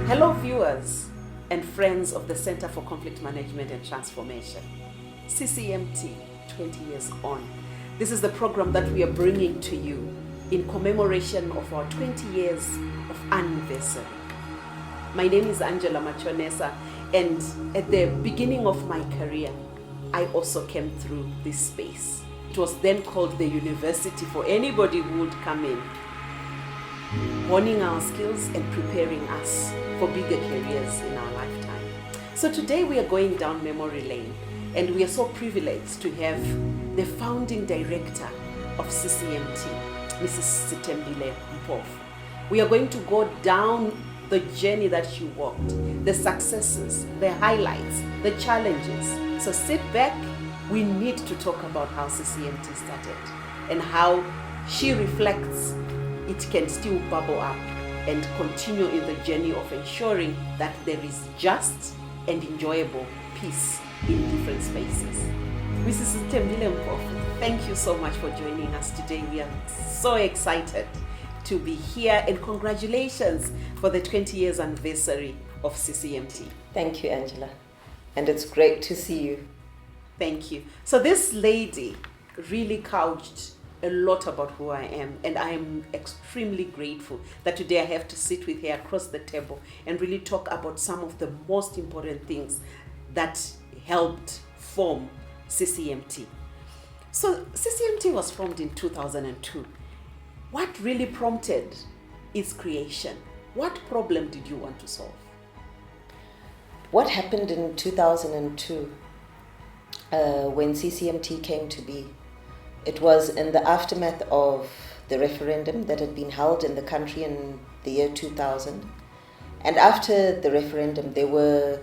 Hello viewers and friends of the Center for Conflict Management and Transformation, Ccmt 20 years on. This is the program that we are bringing to you in commemoration of our 20 years of anniversary. My name is Angela Machonesa, and at the beginning of my career, I also came through this space. It was then called the university for anybody who would come in, honing our skills and preparing us for bigger careers in our lifetime. So today we are going down memory lane, and we are so privileged to have the founding director of Ccmt, Mrs. Stembile Mpofu. We are going to go down the journey that she walked, the successes, the highlights, the challenges. So sit back. We need to talk about how Ccmt started and how she reflects it can still bubble up and continue in the journey of ensuring that there is just and enjoyable peace in different spaces. Mrs. Stembile Mpofu, thank you so much for joining us today. We are so excited to be here, and congratulations for the 20 years anniversary of Ccmt. Thank you, Angela. And it's great to see you. Thank you. So this lady really couched a lot about who I am, and I am extremely grateful that today I have to sit with her across the table and really talk about some of the most important things that helped form Ccmt. So Ccmt was formed in 2002. What really prompted its creation? What problem did you want to solve? What happened in 2002 when Ccmt came to be? It was in the aftermath of the referendum that had been held in the country in the year 2000. And after the referendum, there were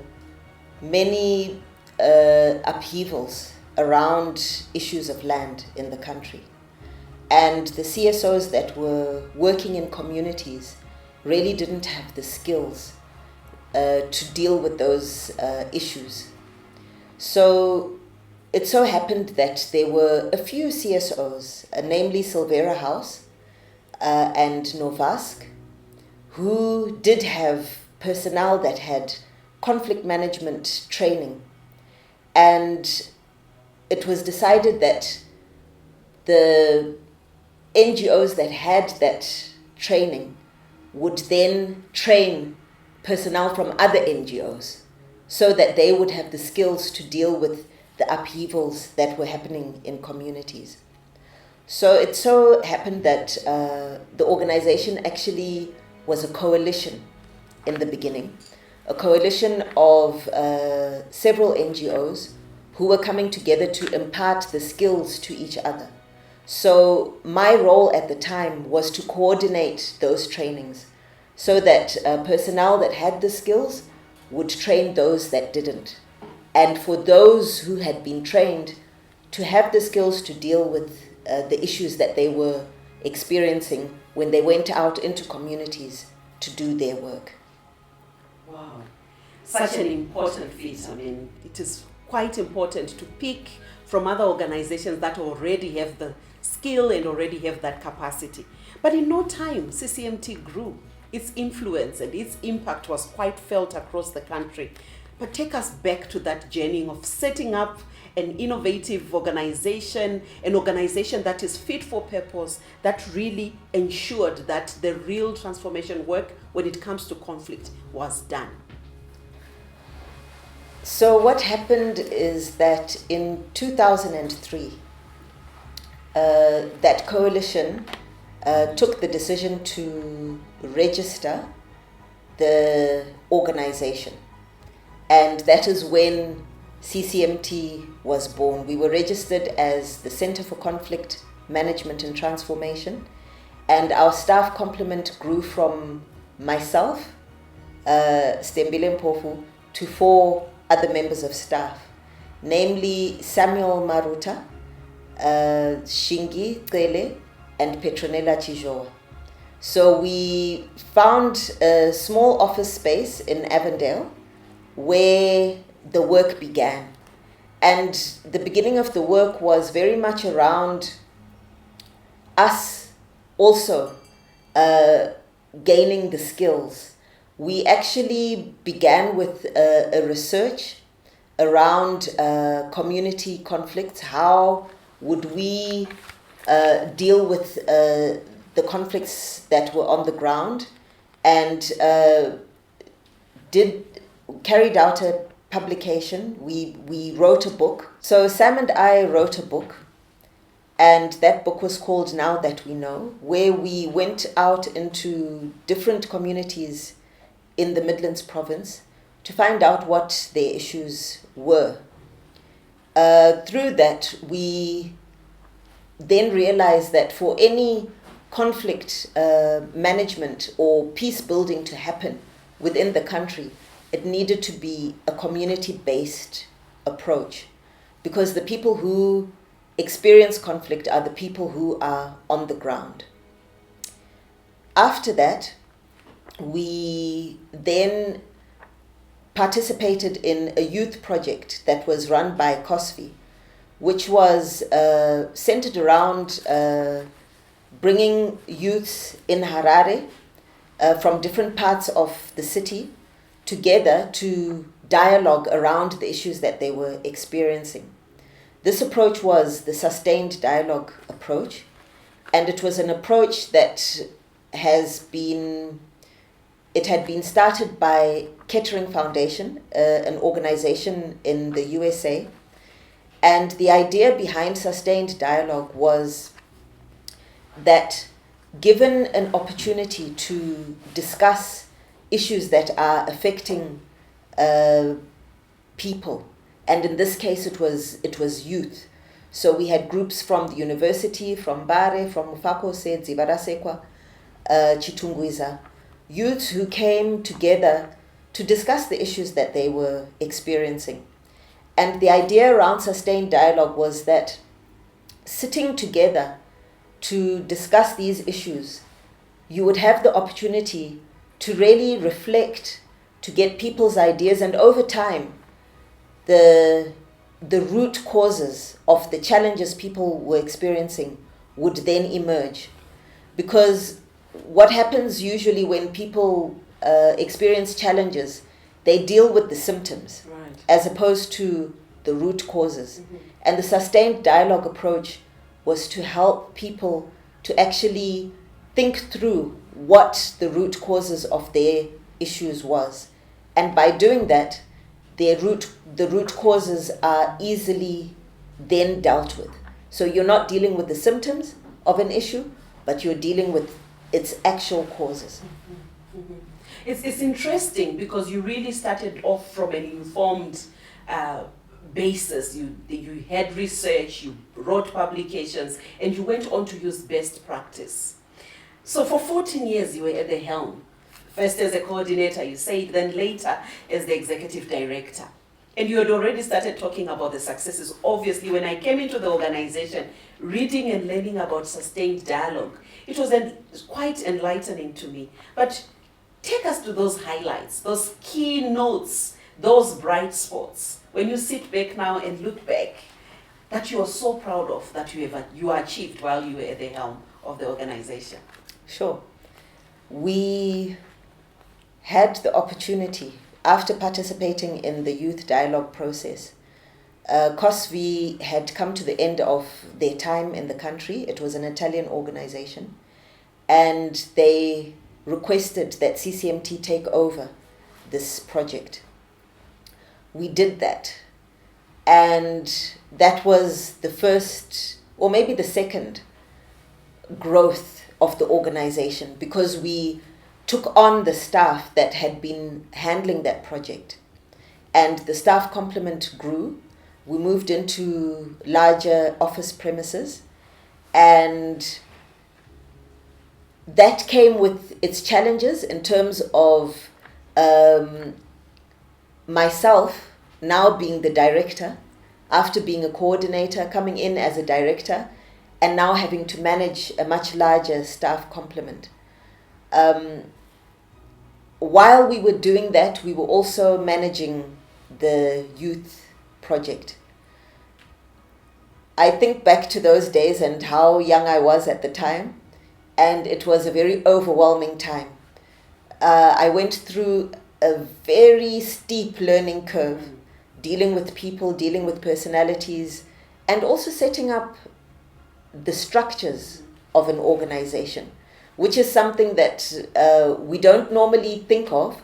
many upheavals around issues of land in the country. And the CSOs that were working in communities really didn't have the skills to deal with those issues. So it so happened that there were a few CSOs, namely Silvera House and Novask, who did have personnel that had conflict management training. And it was decided that the NGOs that had that training would then train personnel from other NGOs so that they would have the skills to deal with the upheavals that were happening in communities. So it so happened that the organization actually was a coalition in the beginning, a coalition of several NGOs who were coming together to impart the skills to each other. So my role at the time was to coordinate those trainings so that personnel that had the skills would train those that didn't. And for those who had been trained to have the skills to deal with the issues that they were experiencing when they went out into communities to do their work. Wow, such an important feat. I mean, it is quite important to pick from other organizations that already have the skill and already have that capacity. But in no time, Ccmt grew. Its influence and its impact was quite felt across the country. But take us back to that journey of setting up an innovative organization, an organization that is fit for purpose, that really ensured that the real transformation work when it comes to conflict was done. So what happened is that in 2003, that coalition took the decision to register the organization. And that is when Ccmt was born. We were registered as the Center for Conflict Management and Transformation, and our staff complement grew from myself, Stembile Mpofu, to 4 other members of staff, namely Samuel Maruta, Shingi Cele, and Petronella Chijoa. So we found a small office space in Avondale where the work began. And the beginning of the work was very much around us also gaining the skills we actually began with a research around community conflicts. How would we deal with the conflicts that were on the ground, and carried out a publication. We wrote a book. So Sam and I wrote a book, and that book was called Now That We Know, where we went out into different communities in the Midlands province to find out what their issues were. Through that, we then realized that for any conflict management or peace building to happen within the country, it needed to be a community-based approach, because the people who experience conflict are the people who are on the ground. After that, we then participated in a youth project that was run by COSFI, which was centered around bringing youths in Harare from different parts of the city together to dialogue around the issues that they were experiencing. This approach was the sustained dialogue approach, and it was an approach that had been started by Kettering Foundation, an organization in the USA. And the idea behind sustained dialogue was that, given an opportunity to discuss issues that are affecting people, and in this case it was youth. So we had groups from the university, from Bare, from Mufakose, Zivarasekwa, Chitungwiza, youths who came together to discuss the issues that they were experiencing. And the idea around sustained dialogue was that sitting together to discuss these issues, you would have the opportunity to really reflect, to get people's ideas, and over time, the root causes of the challenges people were experiencing would then emerge. Because what happens usually when people experience challenges, they deal with the symptoms, right, as opposed to the root causes. Mm-hmm. And the sustained dialogue approach was to help people to actually think through what the root causes of their issues was. And by doing that, the root causes are easily then dealt with. So you're not dealing with the symptoms of an issue, but you're dealing with its actual causes. Mm-hmm. Mm-hmm. It's interesting because you really started off from an informed basis. You had research, you wrote publications, and you went on to use best practice. So for 14 years you were at the helm. First as a coordinator, you said, then later as the executive director. And you had already started talking about the successes. Obviously, when I came into the organization, reading and learning about sustained dialogue, it was quite enlightening to me. But take us to those highlights, those key notes, those bright spots. When you sit back now and look back, that you are so proud of, that you achieved while you were at the helm of the organization. Sure. We had the opportunity, after participating in the youth dialogue process, COSFI had come to the end of their time in the country. It was an Italian organization, and they requested that CCMT take over this project. We did that, and that was the first, or maybe the second, growth of the organization, because we took on the staff that had been handling that project, and the staff complement grew. We moved into larger office premises, and that came with its challenges in terms of myself now being the director, after being a coordinator, coming in as a director, and now having to manage a much larger staff complement. While we were doing that, we were also managing the youth project. I think back to those days and how young I was at the time, and it was a very overwhelming time. I went through a very steep learning curve, dealing with people, dealing with personalities, and also setting up the structures of an organization, which is something that we don't normally think of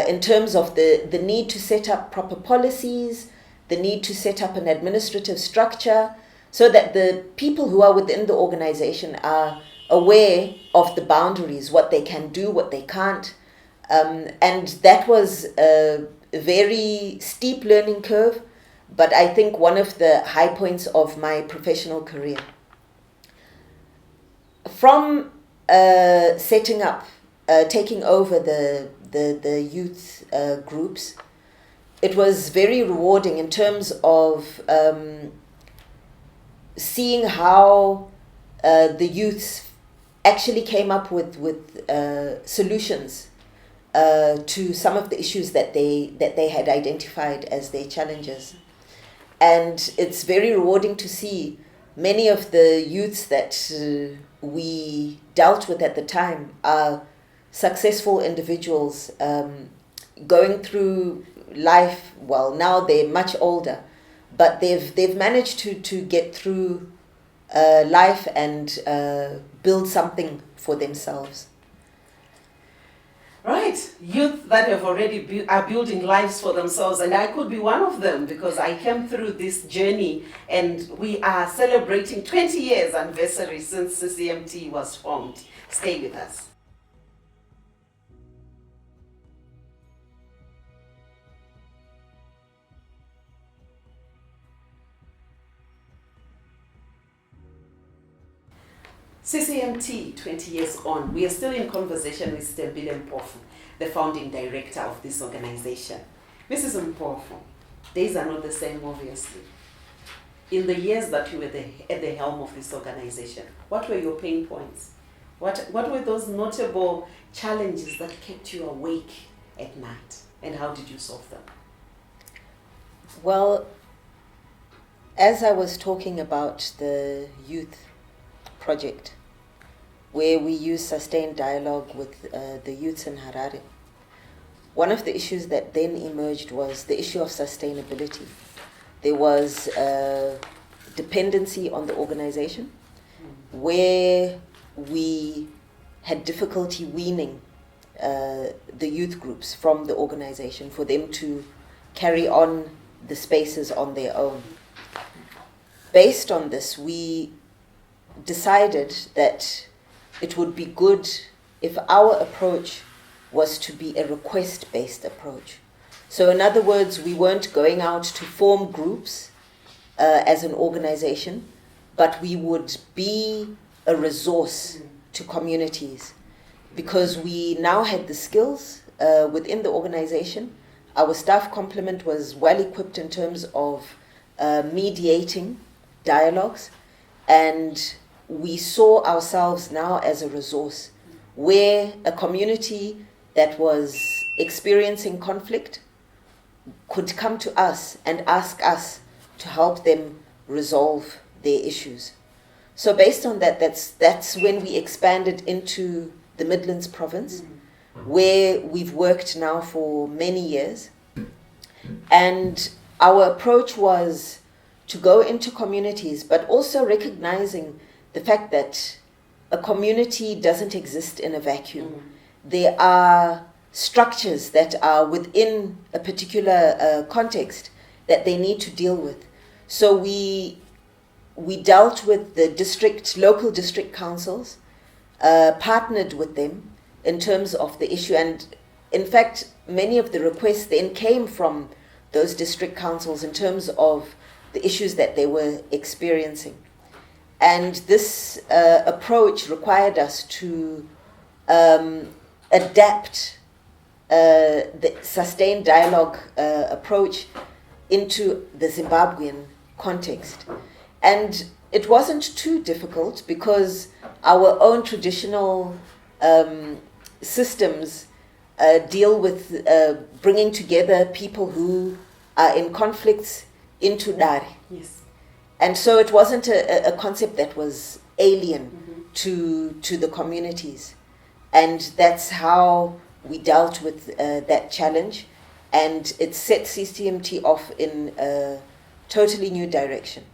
in terms of the need to set up proper policies, the need to set up an administrative structure, so that the people who are within the organization are aware of the boundaries, what they can do, what they can't. And that was a very steep learning curve, but I think one of the high points of my professional career. From setting up, taking over the youth groups, it was very rewarding in terms of seeing how the youths actually came up with solutions to some of the issues that they had identified as their challenges. And it's very rewarding to see many of the youths that we dealt with at the time are successful individuals going through life. Well, now they're much older, but they've managed to get through life and build something for themselves. Right, youth that have already are building lives for themselves, and I could be one of them because I came through this journey, and we are celebrating 20 years anniversary since Ccmt was formed. Stay with us. Ccmt 20 years on, we are still in conversation with Stembile Mpofu, the founding director of this organization. Mrs. Mpofu, days are not the same, obviously. In the years that you were at the helm of this organization, what were your pain points? What were those notable challenges that kept you awake at night, and how did you solve them? Well, as I was talking about the youth project, where we use sustained dialogue with the youths in Harare, one of the issues that then emerged was the issue of sustainability. There was dependency on the organization, where we had difficulty weaning the youth groups from the organization for them to carry on the spaces on their own. Based on this, we decided that it would be good if our approach was to be a request-based approach. So in other words, we weren't going out to form groups as an organization, but we would be a resource to communities, because we now had the skills within the organization. Our staff complement was well equipped in terms of mediating dialogues, and we saw ourselves now as a resource where a community that was experiencing conflict could come to us and ask us to help them resolve their issues. So based on that, that's when we expanded into the Midlands province, where we've worked now for many years. And our approach was to go into communities, but also recognizing the fact that a community doesn't exist in a vacuum. There are structures that are within a particular context that they need to deal with. So we dealt with the local district councils, partnered with them in terms of the issue. And in fact, many of the requests then came from those district councils in terms of the issues that they were experiencing. And this approach required us to adapt the sustained dialogue approach into the Zimbabwean context. And it wasn't too difficult, because our own traditional systems deal with bringing together people who are in conflicts into Dari. Yes. And so it wasn't a concept that was alien to the communities. And that's how we dealt with that challenge. And it set CCMT off in a totally new direction.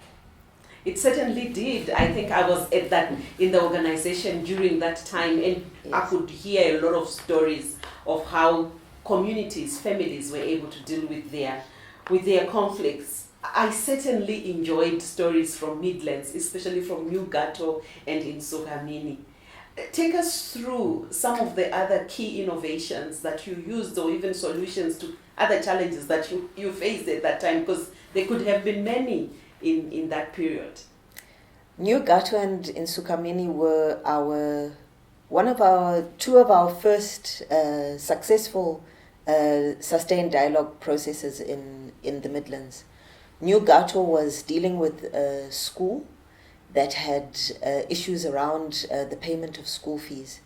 It certainly did. I think I was at that in the organization during that time, and Yes. I could hear a lot of stories of how communities, families were able to deal with their conflicts. I certainly enjoyed stories from Midlands, especially from New Gato and in Sogamini. Take us through some of the other key innovations that you used, or even solutions to other challenges that you faced at that time, because there could have been many in that period. New Gato and Insukamini were two of our first successful sustained dialogue processes in the Midlands. New Gato was dealing with a school that had issues around the payment of school fees,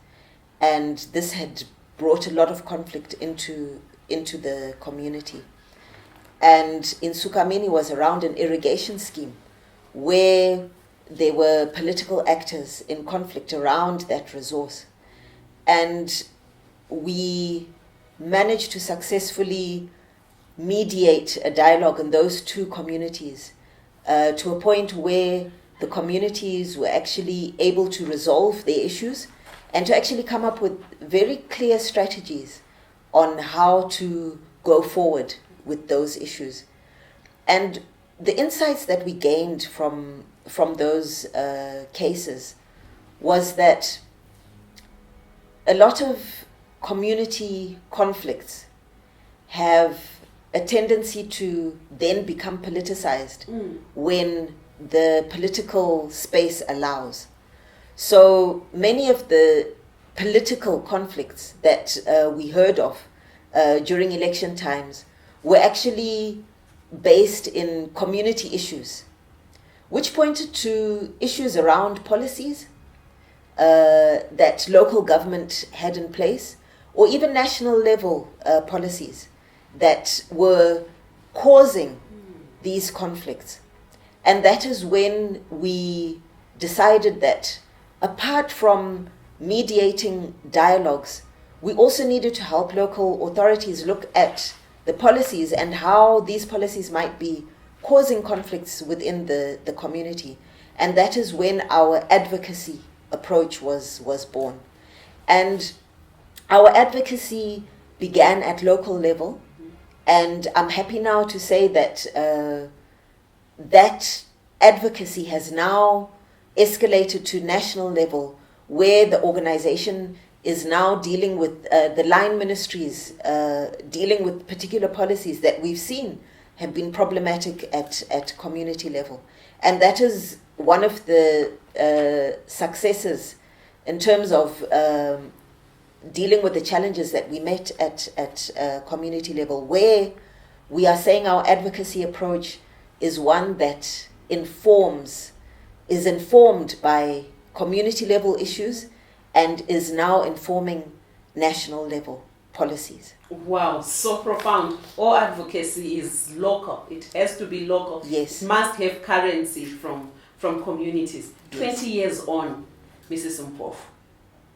and this had brought a lot of conflict into the community. And Insukamini was around an irrigation scheme where there were political actors in conflict around that resource. And we managed to successfully mediate a dialogue in those two communities to a point where the communities were actually able to resolve their issues and to actually come up with very clear strategies on how to go forward with those issues. And the insights that we gained from those cases was that a lot of community conflicts have a tendency to then become politicized when the political space allows. So many of the political conflicts that we heard of during election times were actually based in community issues, which pointed to issues around policies that local government had in place, or even national level policies that were causing these conflicts. And that is when we decided that apart from mediating dialogues, we also needed to help local authorities look at the policies and how these policies might be causing conflicts within the community. And that is when our advocacy approach was born. And our advocacy began at local level, and I'm happy now to say that that advocacy has now escalated to national level, where the organization is now dealing with the line ministries, dealing with particular policies that we've seen have been problematic at community level. And that is one of the successes in terms of dealing with the challenges that we met at community level, where we are saying our advocacy approach is one that is informed by community level issues and is now informing national level policies. Wow, so profound. All advocacy is local. It has to be local. Yes. It must have currency from communities. Yes. 20 years on, Mrs. Mpofu,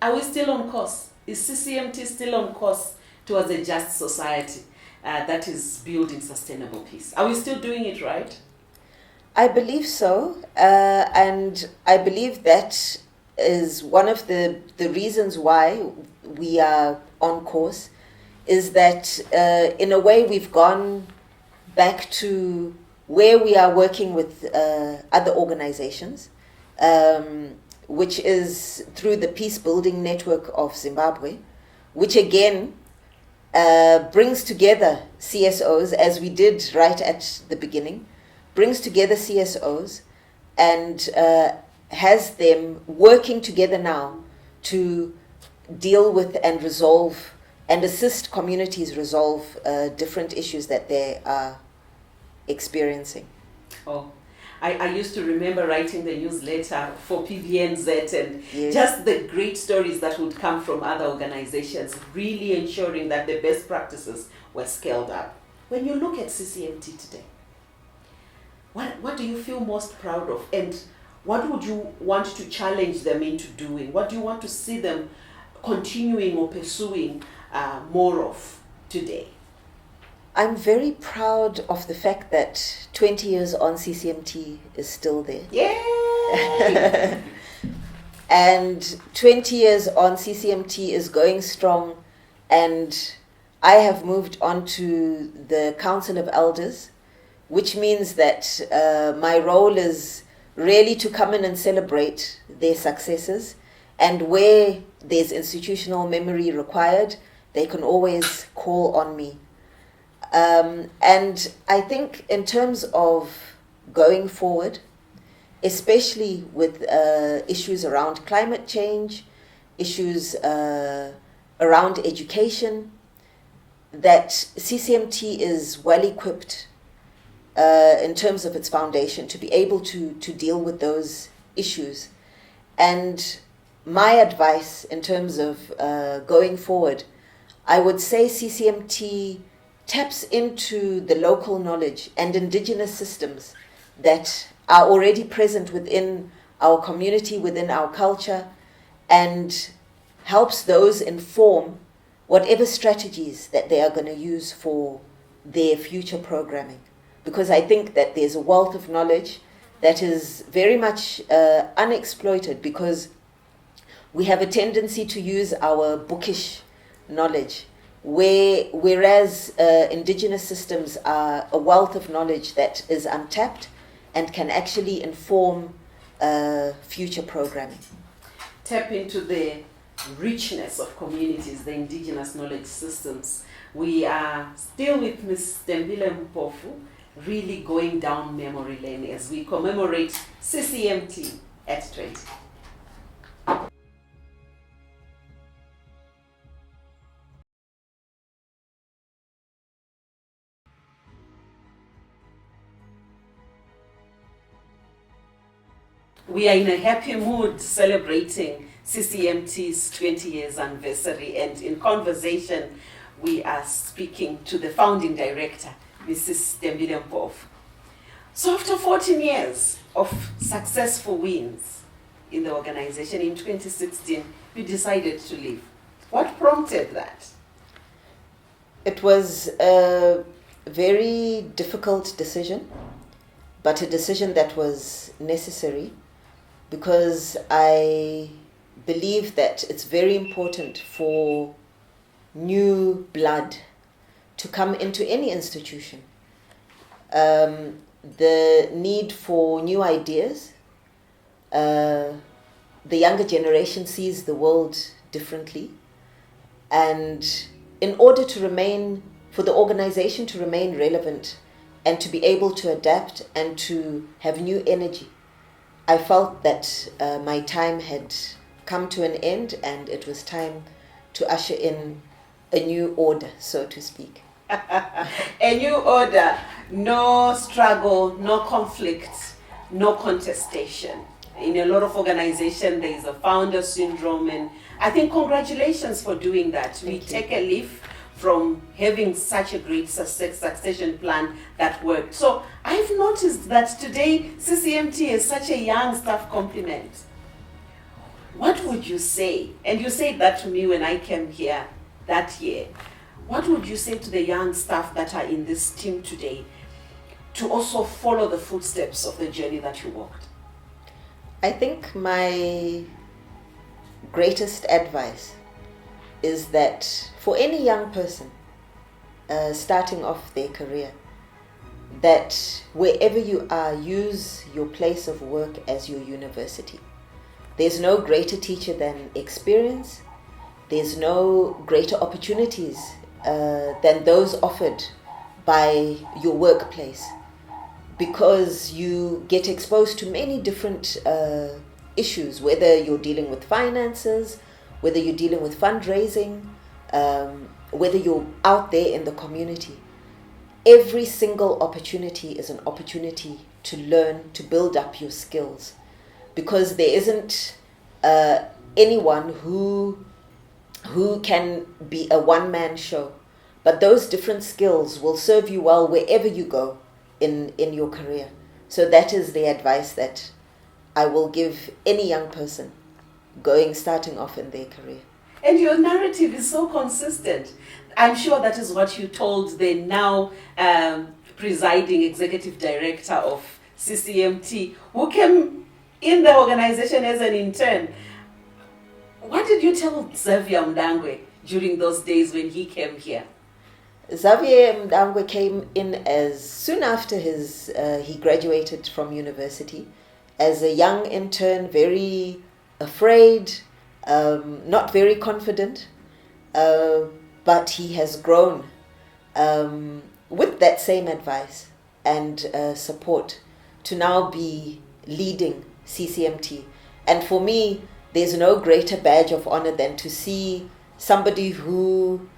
are we still on course? Is CCMT still on course towards a just society that is building sustainable peace? Are we still doing it right? I believe so, and I believe that is one of the reasons why we are on course, is that in a way we've gone back to where we are working with other organizations, which is through the Peace Building Network of Zimbabwe, which again brings together CSOs, as we did right at the beginning, brings together CSOs and has them working together now to deal with and resolve and assist communities resolve different issues that they are experiencing. Oh, I used to remember writing the newsletter for PBNZ and Yes. just the great stories that would come from other organizations, really ensuring that the best practices were scaled up. When you look at CCMT today, what do you feel most proud of, and what would you want to challenge them into doing? What do you want to see them continuing or pursuing more of today? I'm very proud of the fact that 20 years on, CCMT is still there. Yay! And 20 years on, CCMT is going strong, and I have moved on to the Council of Elders, which means that my role is really to come in and celebrate their successes, and where there's institutional memory required, they can always call on me. And I think in terms of going forward, especially with issues around climate change, issues around education, that CCMT is well equipped in terms of its foundation to be able to deal with those issues. And my advice in terms of going forward, I would say CCMT taps into the local knowledge and indigenous systems that are already present within our community, within our culture, and helps those inform whatever strategies that they are going to use for their future programming. Because I think that there's a wealth of knowledge that is very much unexploited, because we have a tendency to use our bookish knowledge, whereas indigenous systems are a wealth of knowledge that is untapped and can actually inform future programming. Tap into the richness of communities, the indigenous knowledge systems. We are still with Ms. Stembile Mpofu, really going down memory lane as we commemorate CCMT at 20. We are in a happy mood celebrating CCMT's 20 years anniversary, and in conversation we are speaking to the founding director, Mrs. Stembile Mpofu. So after 14 years of successful wins in the organization, in 2016 you decided to leave. What prompted that? It was a very difficult decision, but a decision that was necessary, because I believe that it's very important for new blood to come into any institution. The need for new ideas. The younger generation sees the world differently, and in order to remain, for the organization to remain relevant and to be able to adapt and to have new energy, I felt that my time had come to an end, and it was time to usher in a new order, so to speak. A new order, no struggle, no conflict, no contestation. In a lot of organizations, there is a founder syndrome, and I think congratulations for doing that. Thank you. Take a leaf from having such a great succession plan that worked. So I've noticed that today CCMT is such a young staff complement. What would you say? And you said that to me when I came here that year. What would you say to the young staff that are in this team today to also follow the footsteps of the journey that you walked? I think my greatest advice is that for any young person starting off their career, that wherever you are, use your place of work as your university. There's no greater teacher than experience. There's no greater opportunities than those offered by your workplace, because you get exposed to many different issues, whether you're dealing with finances, whether you're dealing with fundraising, whether you're out there in the community. Every single opportunity is an opportunity to learn, to build up your skills, because there isn't anyone who can be a one-man show. But those different skills will serve you well wherever you go in your career. So that is the advice that I will give any young person starting off in their career. And your narrative is so consistent. I'm sure that is what you told the now presiding executive director of CCMT, who came in the organization as an intern. What did you tell Xavier Mdangwe during those days when he came here? Xavier Mdangwe came in as soon after he graduated from university as a young intern, very afraid, not very confident, but he has grown with that same advice and support to now be leading CCMT. And for me, there's no greater badge of honor than to see somebody who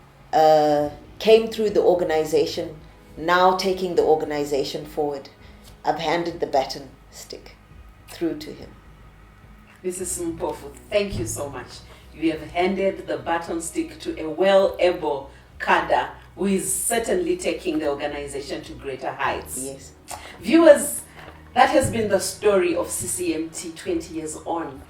came through the organization now taking the organization forward. I've handed the baton stick through to him. Mrs. Mpofu, thank you so much. You have handed the baton stick to a well-able cadre who is certainly taking the organization to greater heights. Yes. Viewers, that has been the story of CCMT 20 years on.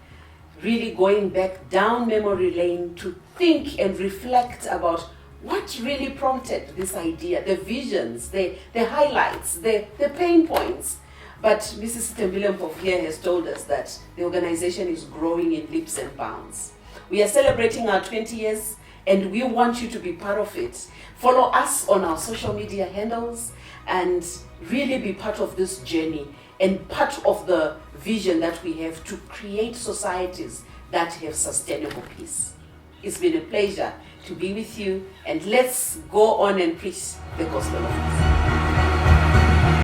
Really going back down memory lane to think and reflect about what really prompted this idea, the visions, the highlights, the pain points. But Mrs. Stembile Mpofu here has told us that the organization is growing in leaps and bounds. We are celebrating our 20 years and we want you to be part of it. Follow us on our social media handles and really be part of this journey and part of the vision that we have to create societies that have sustainable peace. It's been a pleasure to be with you, and let's go on and preach the gospel of peace.